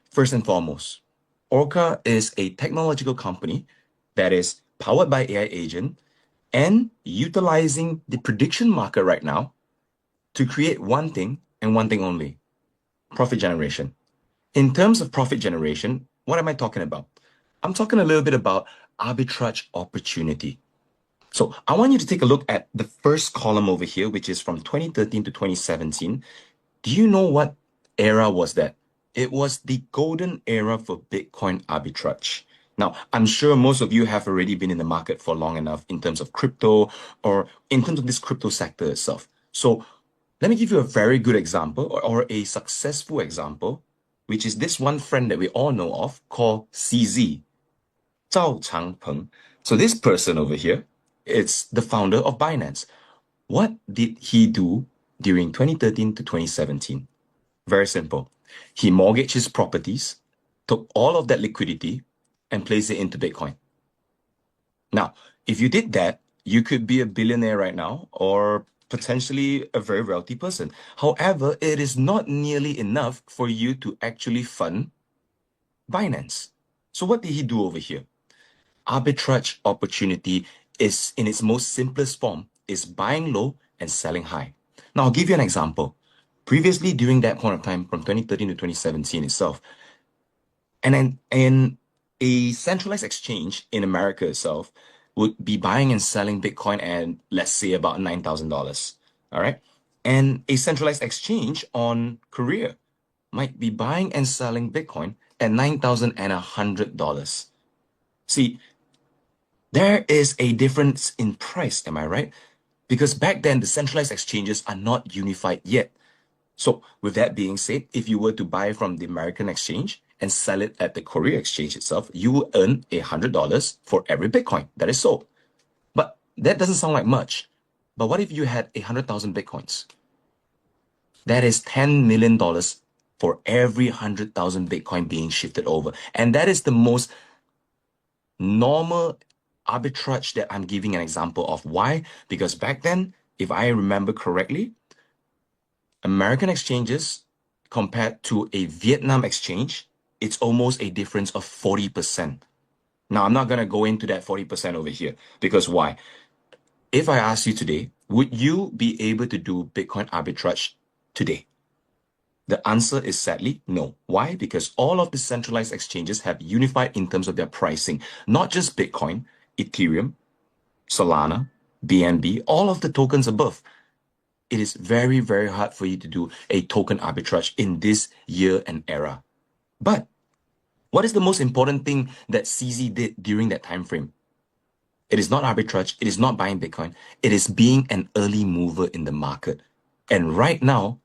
First and foremost, Orca is a technological company that is powered by AI agent and utilizing the prediction market right now to create one thing and one thing only, profit generation. In terms of profit generation, what am I talking about? I'm talking a little bit about arbitrage opportunity. So I want you to take a look at the first column over here, which is from 2013 to 2017. Do you know what era was that? It was the golden era for Bitcoin arbitrage. Now, I'm sure most of you have already been in the market for long enough in terms of crypto or in terms of this crypto sector itself. So let me give you a very good example or a successful example, which is this one friend that we all know of called CZ, Zhao Changpeng. So this person over here, it's the founder of Binance. What did he do during 2013 to 2017? Very simple. He mortgaged his properties, took all of that liquidity, and placed it into Bitcoin. Now, if you did that, you could be a billionaire right now or potentially a very wealthy person. However, it is not nearly enough for you to actually fund Binance. So what did he do over here? Arbitrage opportunity is in its most simplest form is buying low and selling high. Now I'll give you an example. Previously, during that point of time, from 2013 to 2017 itself, and then in a centralized exchange in America itself would be buying and selling Bitcoin at, let's say, about $9,000. All right. And a centralized exchange on Korea might be buying and selling Bitcoin at $9,100. See, there is a difference in price, am I right? Because back then, the centralized exchanges are not unified yet. So with that being said, if you were to buy from the American exchange and sell it at the Korea exchange itself, you will earn $100 for every Bitcoin that is sold. But that doesn't sound like much. But what if you had 100,000 Bitcoins? That is $10 million for every 100,000 Bitcoin being shifted over. And that is the most normal arbitrage that I'm giving an example of. Why? Because back then, if I remember correctly, American exchanges compared to a Vietnam exchange, it's almost a difference of 40%. Now, I'm not going to go into that 40% over here because why? If I ask you today, would you be able to do Bitcoin arbitrage today? The answer is sadly no. Why? Because all of the centralized exchanges have unified in terms of their pricing, not just Bitcoin, Ethereum, Solana, BNB, all of the tokens above. It is very, very hard for you to do a token arbitrage in this year and era. But what is the most important thing that CZ did during that time frame? It is not arbitrage. It is not buying Bitcoin. It is being an early mover in the market. And right now,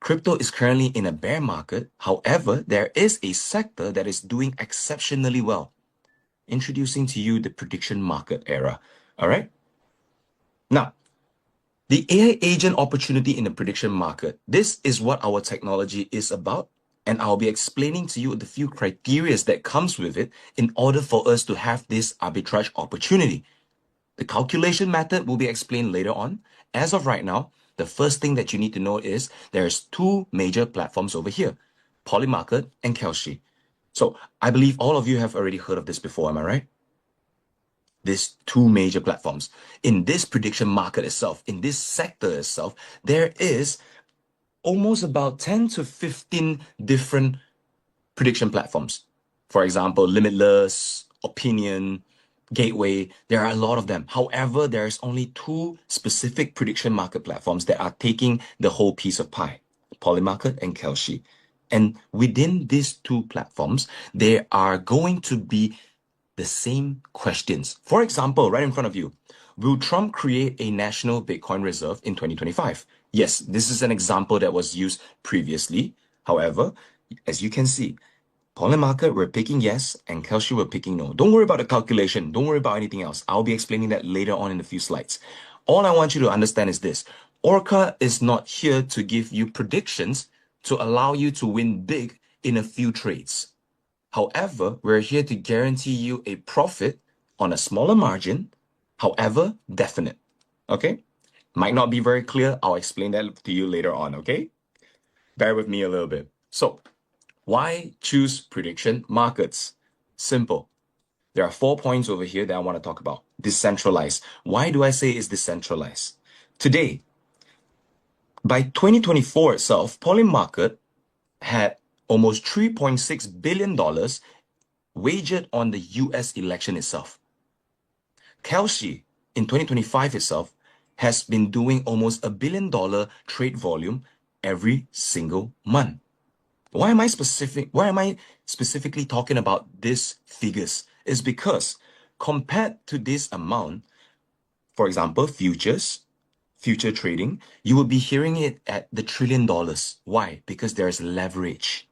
crypto is currently in a bear market. However, there is a sector that is doing exceptionally well. Introducing to you the prediction market era. All right. Now, the AI agent opportunity in the prediction market. This is what our technology is about. And I'll be explaining to you the few criteria that comes with it in order for us to have this arbitrage opportunity. The calculation method will be explained later on. As of right now, the first thing that you need to know is there's two major platforms over here, Polymarket and Kalshi. So I believe all of you have already heard of this before, am I right? These two major platforms. In this prediction market itself, in this sector itself, there is almost about 10 to 15 different prediction platforms. For example, Limitless, Opinion, Gateway, there are a lot of them. However, there's only two specific prediction market platforms that are taking the whole piece of pie, Polymarket and Kalshi. And within these two platforms, there are going to be the same questions. For example, right in front of you, will Trump create a national Bitcoin reserve in 2025? Yes, this is an example that was used previously. However, as you can see, Polymarket, we're picking yes, and Kalshi, we're picking no. Don't worry about the calculation. Don't worry about anything else. I'll be explaining that later on in a few slides. All I want you to understand is this. Orca is not here to give you predictions to allow you to win big in a few trades. However, we're here to guarantee you a profit on a smaller margin, however, definite. Okay? Might not be very clear. I'll explain that to you later on, okay? Bear with me a little bit. So, Why choose prediction markets? Simple. There are 4 points over here that I want to talk about. Decentralized. Why do I say it's decentralized? Today, by 2024 itself, Polymarket had almost $3.6 billion wagered on the US election itself. Kalshi in 2025 itself has been doing almost $1 billion trade volume every single month. Why am I specifically talking about these figures? Is because compared to this amount, for example, future trading, you will be hearing it at the trillion dollars. Why? Because there is leverage.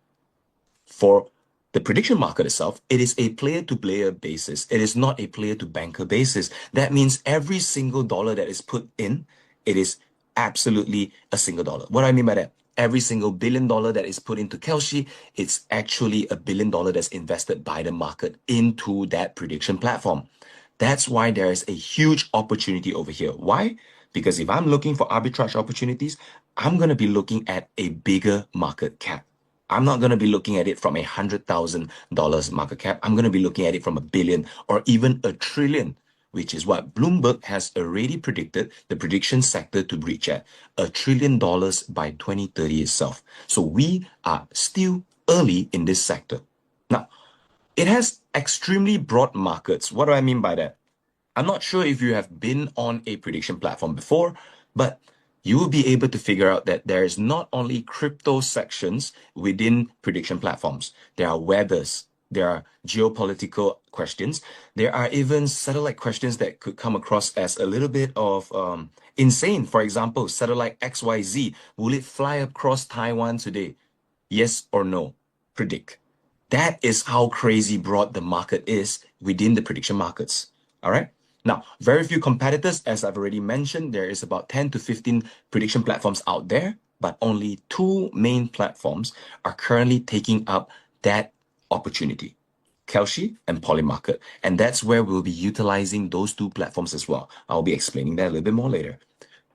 For the prediction market itself, it is a player to player basis. It is not a player to banker basis. That means every single dollar that is put in, it is absolutely a single dollar. What do I mean by that? Every single $1 billion that is put into Kalshi, it's actually $1 billion that's invested by the market into that prediction platform. That's why there is a huge opportunity over here. Why? Because if I'm looking for arbitrage opportunities, I'm going to be looking at a bigger market cap. I'm not going to be looking at it from $100,000 market cap. I'm going to be looking at it from a billion or even a trillion, which is what Bloomberg has already predicted the prediction sector to reach at $1 trillion by 2030 itself. So we are still early in this sector. Now, it has extremely broad markets. What do I mean by that? I'm not sure if you have been on a prediction platform before, but you will be able to figure out that there is not only crypto sections within prediction platforms. There are weathers, there are geopolitical questions, there are even satellite questions that could come across as a little bit of insane. For example, satellite XYZ, will it fly across Taiwan today? Yes or no? Predict. That is how crazy broad the market is within the prediction markets. All right. Now, very few competitors, as I've already mentioned, there is about 10 to 15 prediction platforms out there, but only two main platforms are currently taking up that opportunity. Kalshi and Polymarket. And that's where we'll be utilizing those two platforms as well. I'll be explaining that a little bit more later.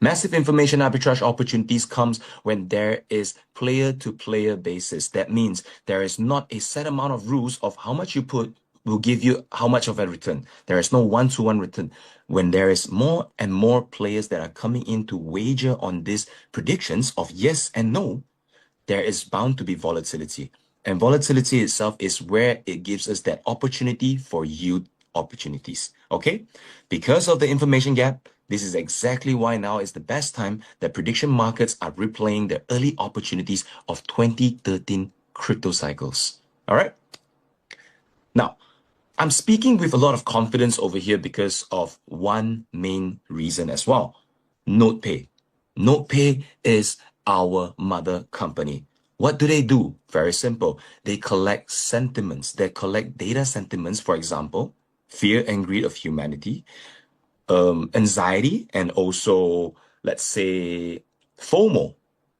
Massive information arbitrage opportunities comes when there is player-to-player basis. That means there is not a set amount of rules of how much you put will give you how much of a return. There is no one-to-one return. When there is more and more players that are coming in to wager on these predictions of yes and no, there is bound to be volatility. And volatility itself is where it gives us that opportunity for yield opportunities. Okay? Because of the information gap, this is exactly why now is the best time that prediction markets are replaying the early opportunities of 2013 crypto cycles. All right? Now, I'm speaking with a lot of confidence over here because of one main reason as well. NotePay. NotePay is our mother company. What do they do? Very simple. They collect sentiments. They collect data sentiments, for example, fear and greed of humanity, anxiety, and also, let's say, FOMO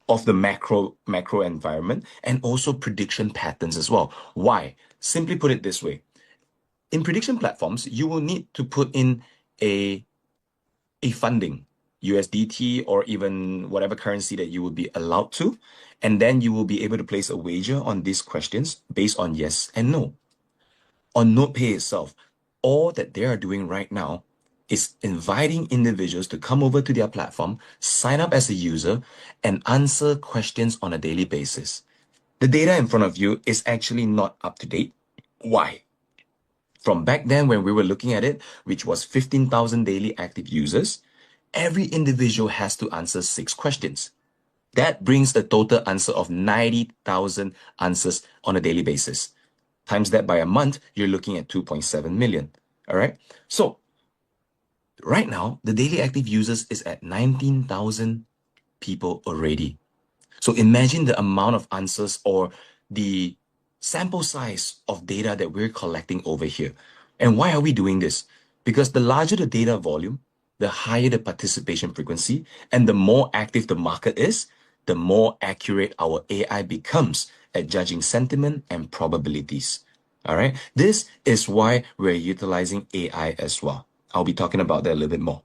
of the macro environment, and also prediction patterns as well. Why? Simply put it this way. In prediction platforms, you will need to put in a funding, USDT or even whatever currency that you will be allowed to, and then you will be able to place a wager on these questions based on yes and no. On NotePay itself, all that they are doing right now is inviting individuals to come over to their platform, sign up as a user, and answer questions on a daily basis. The data in front of you is actually not up to date. Why? From back then when we were looking at it, which was 15,000 daily active users, every individual has to answer 6 questions. That brings a total answer of 90,000 answers on a daily basis. Times that by a month, you're looking at 2.7 million. All right. So right now, the daily active users is at 19,000 people already. So imagine the amount of answers or the sample size of data that we're collecting over here. And why are we doing this? Because the larger the data volume, the higher the participation frequency, and the more active the market is, the more accurate our AI becomes at judging sentiment and probabilities. All right. This is why we're utilizing AI as well. I'll be talking about that a little bit more.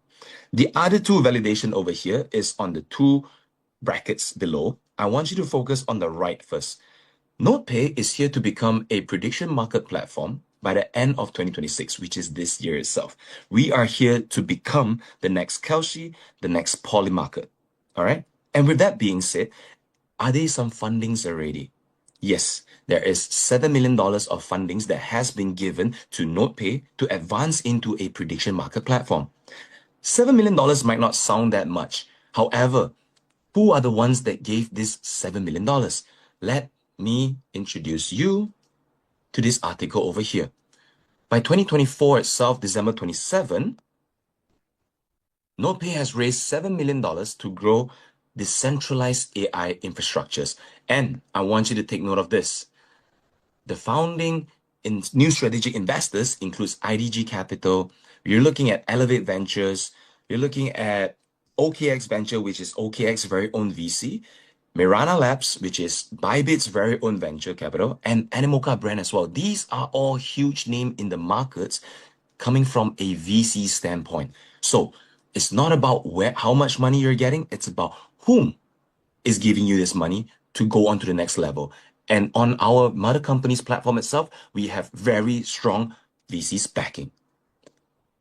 The other two validation over here is on the two brackets below. I want you to focus on the right first. NotePay is here to become a prediction market platform by the end of 2026, which is this year itself. We are here to become the next Kalshi, the next Polymarket. All right. And with that being said, are there some fundings already? Yes, there is $7 million of fundings that has been given to NotePay to advance into a prediction market platform. $7 million might not sound that much. However, who are the ones that gave this $7 million? Let me introduce you to this article over here. By 2024 itself, December 27, NotePay has raised $7 million to grow decentralized AI infrastructures. And I want you to take note of this. The founding in new strategic investors includes IDG Capital. You're looking at Elevate Ventures. You're looking at OKX Venture, which is OKX's very own VC. Mirana Labs, which is Bybit's very own venture capital, and Animoca Brand as well. These are all huge names in the markets coming from a VC standpoint. So it's not about how much money you're getting, it's about whom is giving you this money to go on to the next level. And on our mother company's platform itself, we have very strong VCs backing.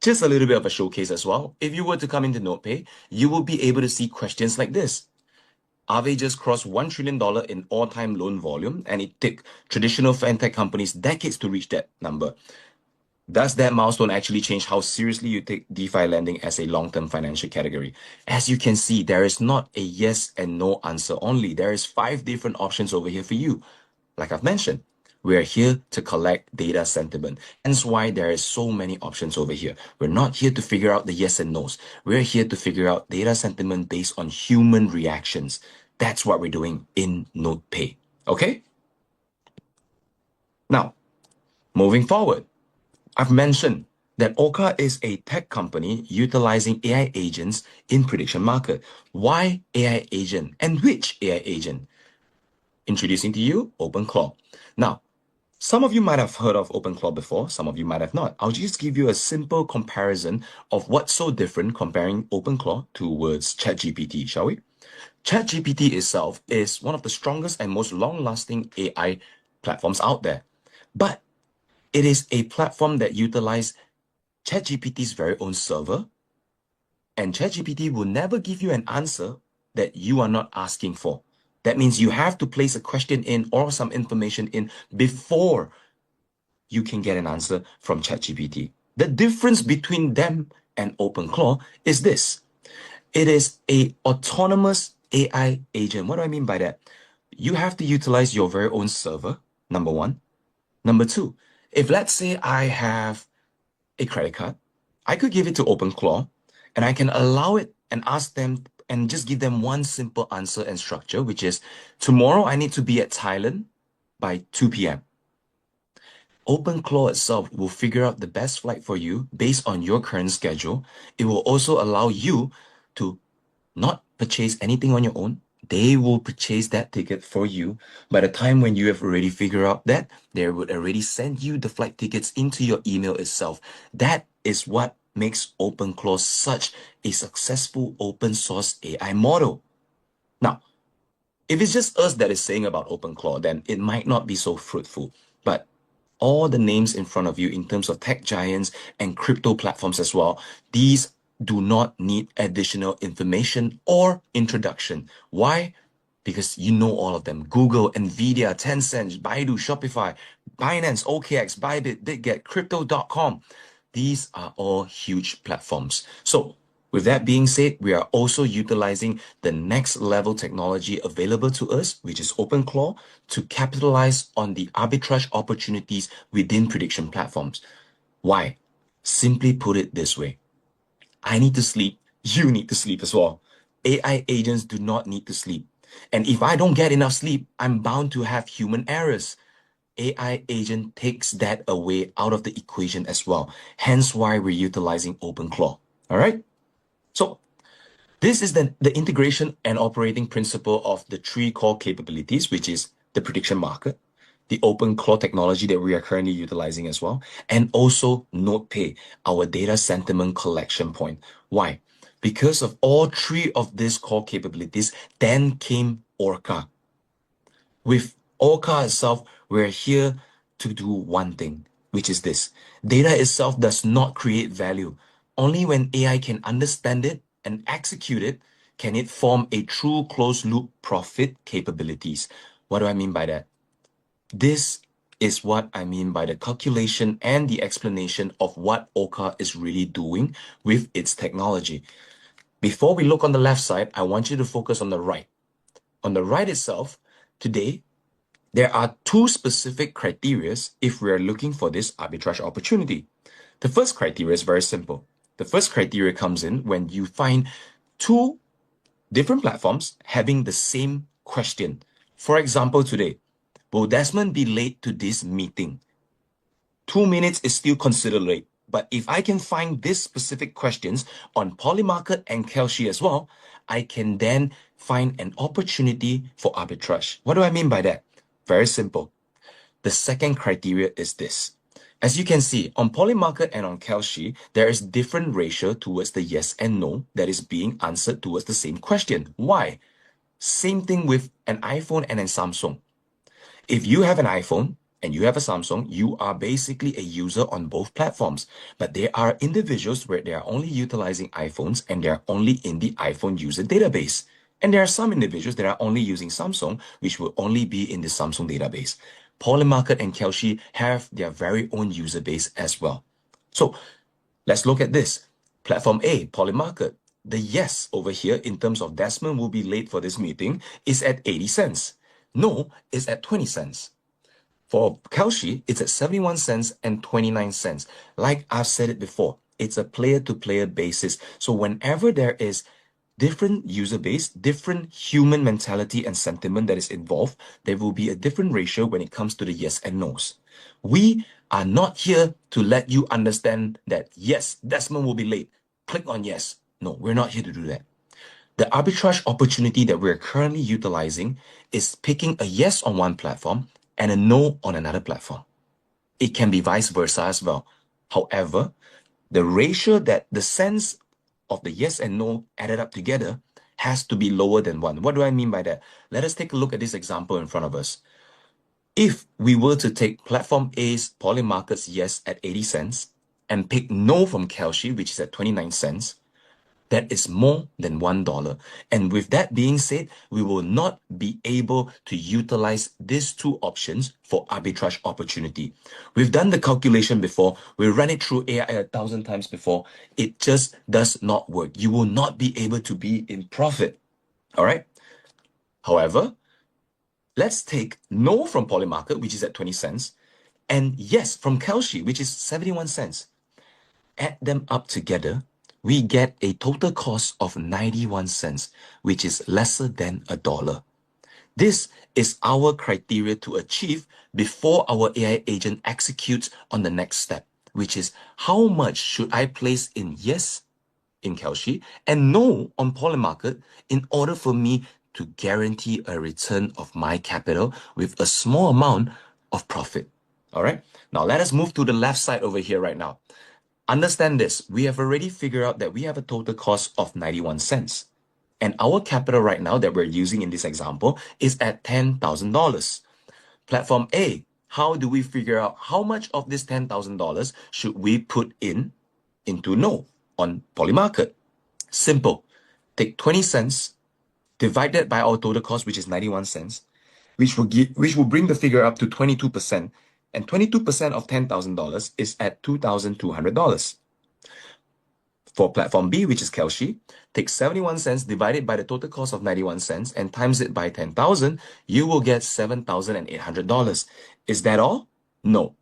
Just a little bit of a showcase as well. If you were to come into NotePay, you will be able to see questions like this. Aave just crossed $1 trillion in all-time loan volume, and it took traditional fintech companies decades to reach that number. Does that milestone actually change how seriously you take DeFi lending as a long-term financial category? As you can see, there is not a yes and no answer only. There is 5 different options over here for you. Like I've mentioned, we are here to collect data sentiment. Hence why there is so many options over here. We're not here to figure out the yes and no's. We're here to figure out data sentiment based on human reactions. That's what we're doing in NotePay. Okay? Now, moving forward, I've mentioned that Orca is a tech company utilizing AI agents in prediction market. Why AI agent and which AI agent? Introducing to you OpenClaw. Now, some of you might have heard of OpenClaw before, some of you might have not. I'll just give you a simple comparison of what's so different comparing OpenClaw towards ChatGPT, shall we? ChatGPT itself is one of the strongest and most long-lasting AI platforms out there. But it is a platform that utilizes ChatGPT's very own server, and ChatGPT will never give you an answer that you are not asking for. That means you have to place a question in or some information in before you can get an answer from ChatGPT. The difference between them and OpenClaw is this. It is a autonomous AI agent. What do I mean by that? You have to utilize your very own server, number one. Number two, if let's say I have a credit card, I could give it to OpenClaw and I can allow it and ask them and just give them one simple answer and structure, which is tomorrow I need to be at Thailand by 2 p.m. OpenClaw itself will figure out the best flight for you based on your current schedule. It will also allow you to not purchase anything on your own. They will purchase that ticket for you. By the time when you have already figured out that, they would already send you the flight tickets into your email itself. That is what makes OpenClaw such a successful open source AI model. Now, if it's just us that is saying about OpenClaw, then it might not be so fruitful. But all the names in front of you in terms of tech giants and crypto platforms as well, these do not need additional information or introduction. Why? Because you know all of them. Google, Nvidia, Tencent, Baidu, Shopify, Binance, OKX, Bybit, Bitget, Crypto.com. These are all huge platforms. So with that being said, we are also utilizing the next level technology available to us, which is OpenClaw, to capitalize on the arbitrage opportunities within prediction platforms. Why? Simply put it this way. I need to sleep. You need to sleep as well. AI agents do not need to sleep. And if I don't get enough sleep, I'm bound to have human errors. AI agent takes that away out of the equation as well. Hence why we're utilizing OpenClaw. All right? So this is the integration and operating principle of the 3 core capabilities, which is the prediction market, the OpenClaw technology that we are currently utilizing as well, and also NotePay, our data sentiment collection point. Why? Because of all 3 of these core capabilities, then came Orca with Orca itself, we're here to do one thing, which is this. Data itself does not create value. Only when AI can understand it and execute it, can it form a true closed loop profit capabilities. What do I mean by that? This is what I mean by the calculation and the explanation of what Orca is really doing with its technology. Before we look on the left side, I want you to focus on the right. On the right itself, today, there are two specific criteria if we are looking for this arbitrage opportunity. The first criteria is very simple. The first criteria comes in when you find two different platforms having the same question. For example, today, will Desmond be late to this meeting? 2 minutes is still considered late. But if I can find these specific questions on Polymarket and Kalshi as well, I can then find an opportunity for arbitrage. What do I mean by that? Very simple. The second criteria is this. As you can see, on Polymarket and on Kalshi, there is different ratio towards the yes and no that is being answered towards the same question. Why? Same thing with an iPhone and a Samsung. If you have an iPhone and you have a Samsung, you are basically a user on both platforms. But there are individuals where they are only utilizing iPhones and they are only in the iPhone user database. And there are some individuals that are only using Samsung, which will only be in the Samsung database. Polymarket and Kelshi have their very own user base as well. So let's look at this. Platform A, Polymarket. The yes over here in terms of Desmond will be late for this meeting is at 80 cents. No is at 20 cents. For Kalshi, it's at 71 cents and 29 cents. Like I've said it before, it's a player-to-player basis. So whenever there is different user base, different human mentality and sentiment that is involved, there will be a different ratio when it comes to the yes and no's. We are not here to let you understand that, yes, Desmond will be late. Click on yes. No, we're not here to do that. The arbitrage opportunity that we're currently utilizing is picking a yes on one platform and a no on another platform. It can be vice versa as well. However, the ratio that the sense of the yes and no added up together has to be lower than one. What do I mean by that? Let us take a look at this example in front of us. If we were to take platform A's Polymarket's yes at 80 cents and pick no from Kalshi, which is at 29 cents, that is more than $1. And with that being said, we will not be able to utilize these two options for arbitrage opportunity. We've done the calculation before. We ran it through AI 1,000 times before. It just does not work. You will not be able to be in profit. All right. However, let's take no from Polymarket, which is at 20 cents, and yes from Kalshi, which is 71 cents. Add them up together, we get a total cost of 91 cents, which is lesser than $1. This is our criteria to achieve before our AI agent executes on the next step, which is how much should I place in yes in Kalshi and no on Polymarket in order for me to guarantee a return of my capital with a small amount of profit. All right. Now let us move to the left side over here right now. Understand this, we have already figured out that we have a total cost of 91 cents. And our capital right now that we're using in this example is at $10,000. Platform A, how do we figure out how much of this $10,000 should we put into no on Polymarket? Simple. Take 20 cents divided by our total cost, which is 91 cents, which will bring the figure up to 22%. And 22% of $10,000 is at $2,200. For platform B, which is Kalshi, take 71 cents divided by the total cost of 91 cents and times it by 10,000, you will get $7,800. Is that all? No.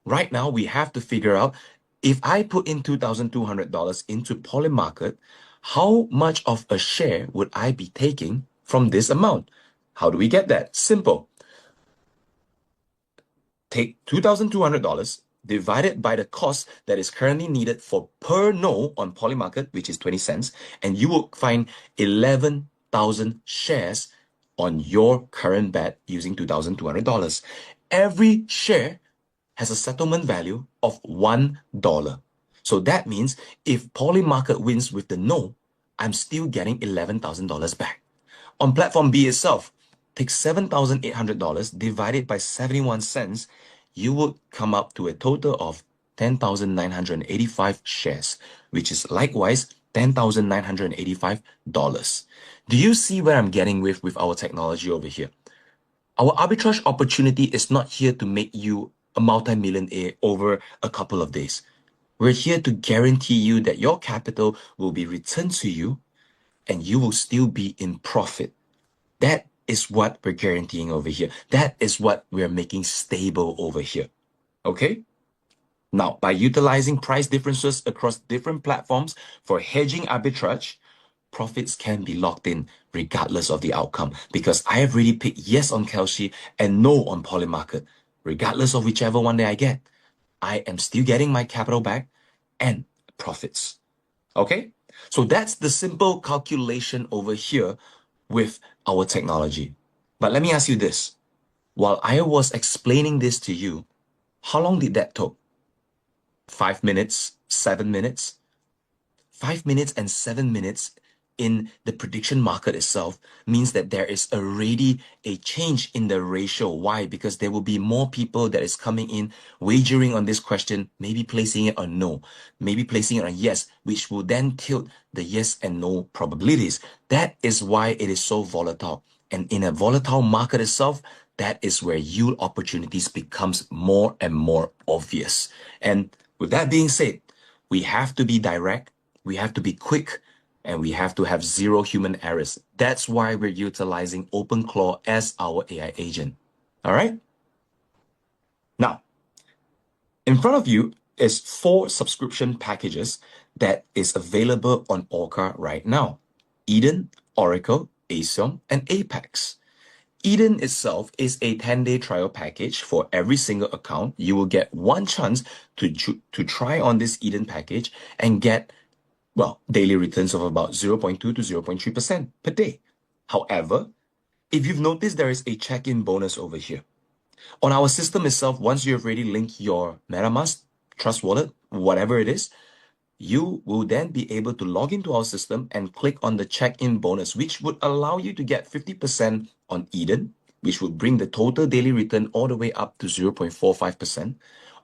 Right now, we have to figure out if I put in $2,200 into Polymarket, how much of a share would I be taking from this amount? How do we get that? Simple. Take $2,200 divided by the cost that is currently needed for per no on Polymarket, which is 20 cents, and you will find 11,000 shares on your current bet using $2,200. Every share has a settlement value of $1. So that means if Polymarket wins with the no, I'm still getting $11,000 back. On platform B itself, take $7,800 divided by 71 cents, you would come up to a total of 10,985 shares, which is likewise $10,985. Do you see where I'm getting with our technology over here? Our arbitrage opportunity is not here to make you a multi-millionaire over a couple of days. We're here to guarantee you that your capital will be returned to you and you will still be in profit. That is what we're guaranteeing over here. That is what we're making stable over here. Okay? Now, by utilizing price differences across different platforms for hedging arbitrage, profits can be locked in regardless of the outcome because I have already picked yes on Kalshi and no on Polymarket. Regardless of whichever one that I get, I am still getting my capital back and profits. Okay? So that's the simple calculation over here with our technology. But let me ask you this. While I was explaining this to you, how long did that take? 5 minutes, 7 minutes? 5 minutes and 7 minutes in the prediction market itself means that there is already a change in the ratio. Why? Because there will be more people that is coming in, wagering on this question, maybe placing it on no, maybe placing it on yes, which will then tilt the yes and no probabilities. That is why it is so volatile. And in a volatile market itself, that is where yield opportunities becomes more and more obvious. And with that being said, we have to be direct, we have to be quick, and we have to have zero human errors. That's why we're utilizing OpenClaw as our AI agent. All right? Now, in front of you is 4 subscription packages that is available on Orca right now. Eden, Oracle, Asium, and Apex. Eden itself is a 10-day trial package. For every single account, you will get one chance to try on this Eden package and get, well, daily returns of about 0.2 to 0.3% per day. However, if you've noticed, there is a check-in bonus over here. On our system itself, once you have already linked your MetaMask, Trust Wallet, whatever it is, you will then be able to log into our system and click on the check-in bonus, which would allow you to get 50% on Eden, which would bring the total daily return all the way up to 0.45%.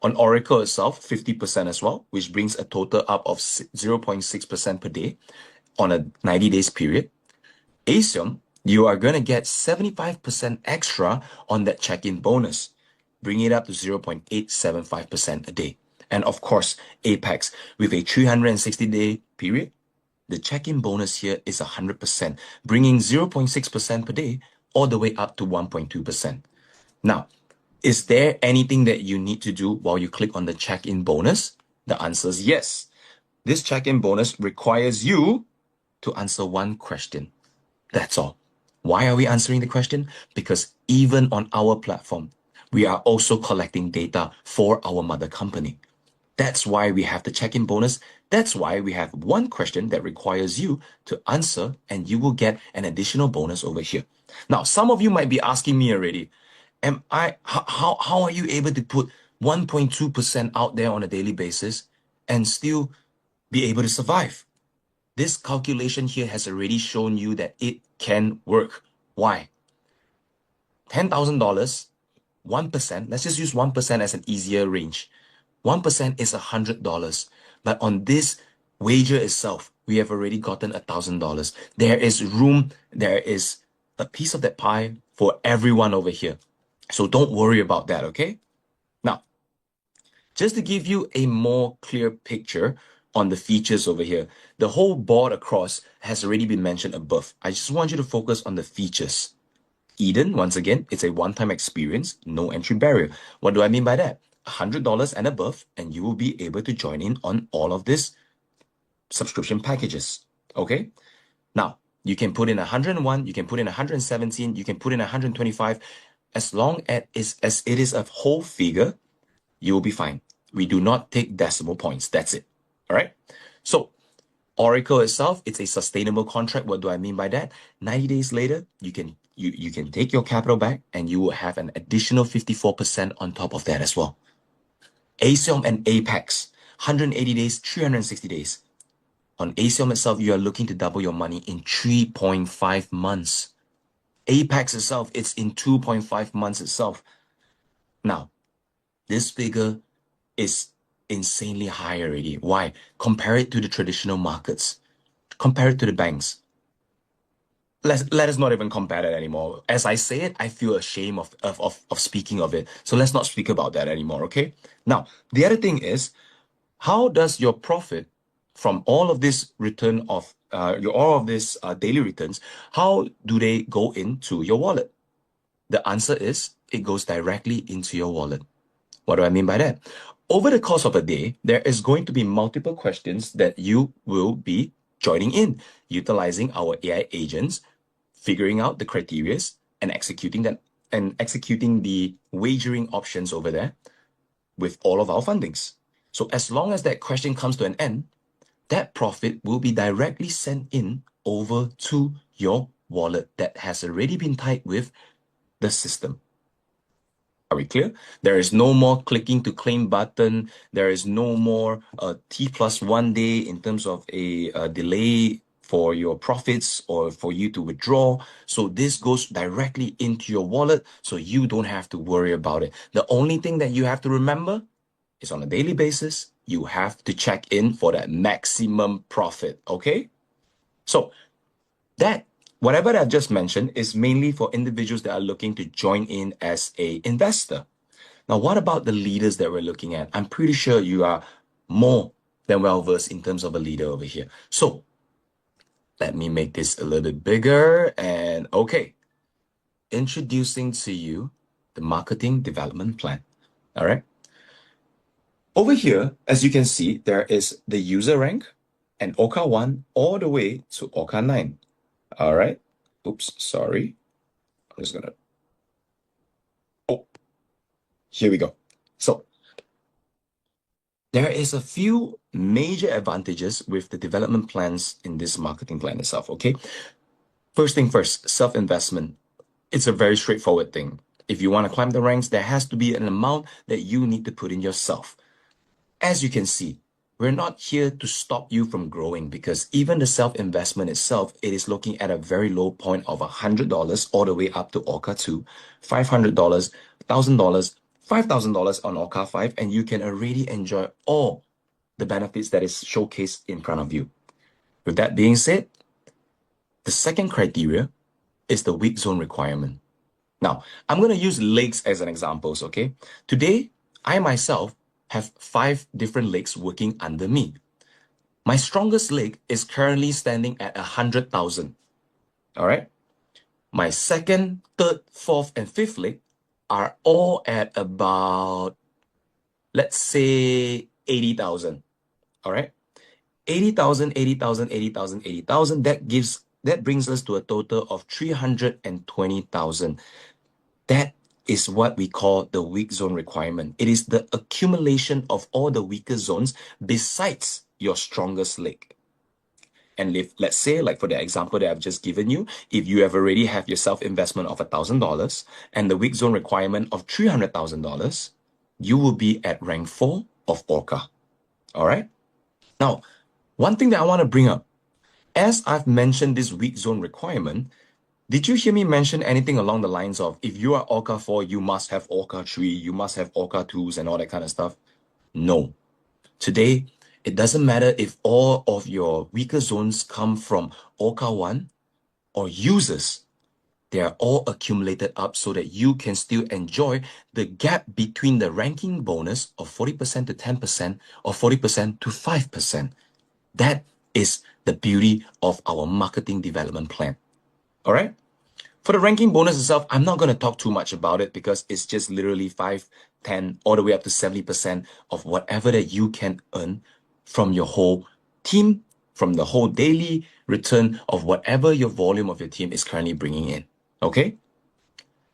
On Oracle itself, 50% as well, which brings a total up of 0.6% per day on a 90 days period. Asium, you are going to get 75% extra on that check-in bonus, bringing it up to 0.875% a day. And of course, Apex, with a 360-day period, the check-in bonus here is 100%, bringing 0.6% per day all the way up to 1.2%. Now, is there anything that you need to do while you click on the check-in bonus? The answer is yes. This check-in bonus requires you to answer one question. That's all. Why are we answering the question? Because even on our platform, we are also collecting data for our mother company. That's why we have the check-in bonus. That's why we have one question that requires you to answer, and you will get an additional bonus over here. Now, some of you might be asking me already, how are you able to put 1.2% out there on a daily basis and still be able to survive? This calculation here has already shown you that it can work. Why? $10,000, 1%, let's just use 1% as an easier range. 1% is $100. But on this wager itself, we have already gotten $1,000. There is room, there is a piece of that pie for everyone over here. So don't worry about that, okay? Now, just to give you a more clear picture on the features over here, the whole board across has already been mentioned above. I just want you to focus on the features. Eden, once again, it's a one-time experience, no entry barrier. What do I mean by that? $100 and above, and you will be able to join in on all of these subscription packages. Okay? Now, you can put in 101, you can put in 117, you can put in 125. As long as it is a whole figure, you will be fine. We do not take decimal points. That's it. All right? So, Oracle itself, it's a sustainable contract. What do I mean by that? 90 days later, you can take your capital back and you will have an additional 54% on top of that as well. Asium and Apex, 180 days, 360 days. On Asium itself, you are looking to double your money in 3.5 months. Apex itself, it's in 2.5 months itself. Now, this figure is insanely high already. Why? Compare it to the traditional markets. Compare it to the banks. Let us not even compare that anymore. As I say it, I feel ashamed of speaking of it. So let's not speak about that anymore, okay? Now, the other thing is, how does your profit from all of this return of all of this daily returns, how do they go into your wallet? The answer is it goes directly into your wallet. What do I mean by that? Over the course of a day, there is going to be multiple questions that you will be joining in, utilizing our AI agents, figuring out the criterias and executing that and executing the wagering options over there with all of our fundings. So as long as that question comes to an end, that profit will be directly sent in over to your wallet that has already been tied with the system. Are we clear? There is no more clicking to claim button. There is no more T+1 day in terms of a delay for your profits or for you to withdraw. So this goes directly into your wallet, so you don't have to worry about it. The only thing that you have to remember is on a daily basis, you have to check in for that maximum profit, okay? So that whatever I've just mentioned is mainly for individuals that are looking to join in as a investor. Now, what about the leaders that we're looking at? I'm pretty sure you are more than well versed in terms of a leader over here. So let me make this a little bit bigger. And okay, introducing to you the marketing development plan. All right. Over here, as you can see, there is the user rank and Orca 1 all the way to Orca 9. All right. Oops, sorry. I'm just gonna. Oh, here we go. So there is a few major advantages with the development plans in this marketing plan itself, okay? First thing first, self-investment. It's a very straightforward thing. If you want to climb the ranks, there has to be an amount that you need to put in yourself. As you can see, we're not here to stop you from growing because even the self-investment itself, it is looking at a very low point of $100 all the way up to Orca 2, $500, $1,000, $5,000 on Orca 5, and you can already enjoy all the benefits that is showcased in front of you. With that being said, the second criteria is the weak zone requirement. Now, I'm going to use legs as an example, okay? Today, I myself have 5 different legs working under me. My strongest leg is currently standing at 100,000. All right. My second, third, fourth, and fifth leg are all at about, let's say, 80,000. All right. 80,000, 80,000, 80,000, 80,000. That brings us to a total of 320,000. That is what we call the weak zone requirement. It is the accumulation of all the weaker zones besides your strongest leg. And if, let's say, like for the example that I've just given you, if you have already have your self-investment of $1,000 and the weak zone requirement of $300,000, you will be at rank 4 of Orca. All right. Now, one thing that I want to bring up, as I've mentioned this weak zone requirement, did you hear me mention anything along the lines of if you are Orca 4, you must have Orca 3, you must have Orca 2s and all that kind of stuff? No. Today, it doesn't matter if all of your weaker zones come from Orca 1 or users. They are all accumulated up so that you can still enjoy the gap between the ranking bonus of 40% to 10% or 40% to 5%. That is the beauty of our marketing development plan. All right? For the ranking bonus itself, I'm not going to talk too much about it because it's just literally 5, 10, all the way up to 70% of whatever that you can earn from your whole team, from the whole daily return of whatever your volume of your team is currently bringing in. Okay?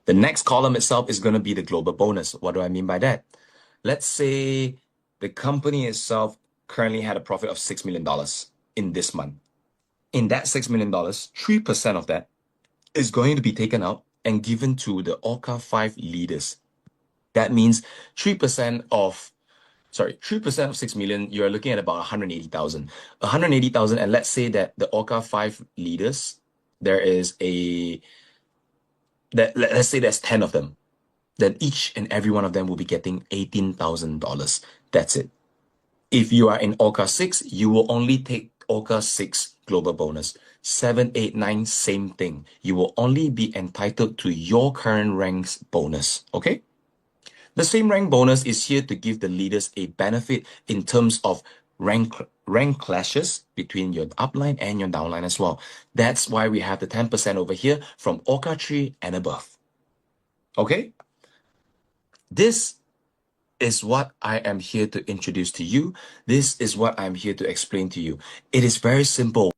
The next column itself is going to be the global bonus. What do I mean by that? Let's say the company itself currently had a profit of $6 million in this month. In that $6 million, 3% of that is going to be taken out and given to the Orca 5 leaders. That means 3% of 3% of 6 million, you're looking at about 180,000. 180,000, and let's say that the Orca 5 leaders, there is a let's say there's 10 of them, then each and every one of them will be getting $18,000. That's it. If you are in Orca 6, you will only take Orca 6 global bonus. 7, 8, 9, same thing. You will only be entitled to your current rank's bonus. Okay? The same rank bonus is here to give the leaders a benefit in terms of rank clashes between your upline and your downline as well. That's why we have the 10% over here from Orca 3 and above. Okay? This is what I am here to introduce to you. This is what I'm here to explain to you. It is very simple.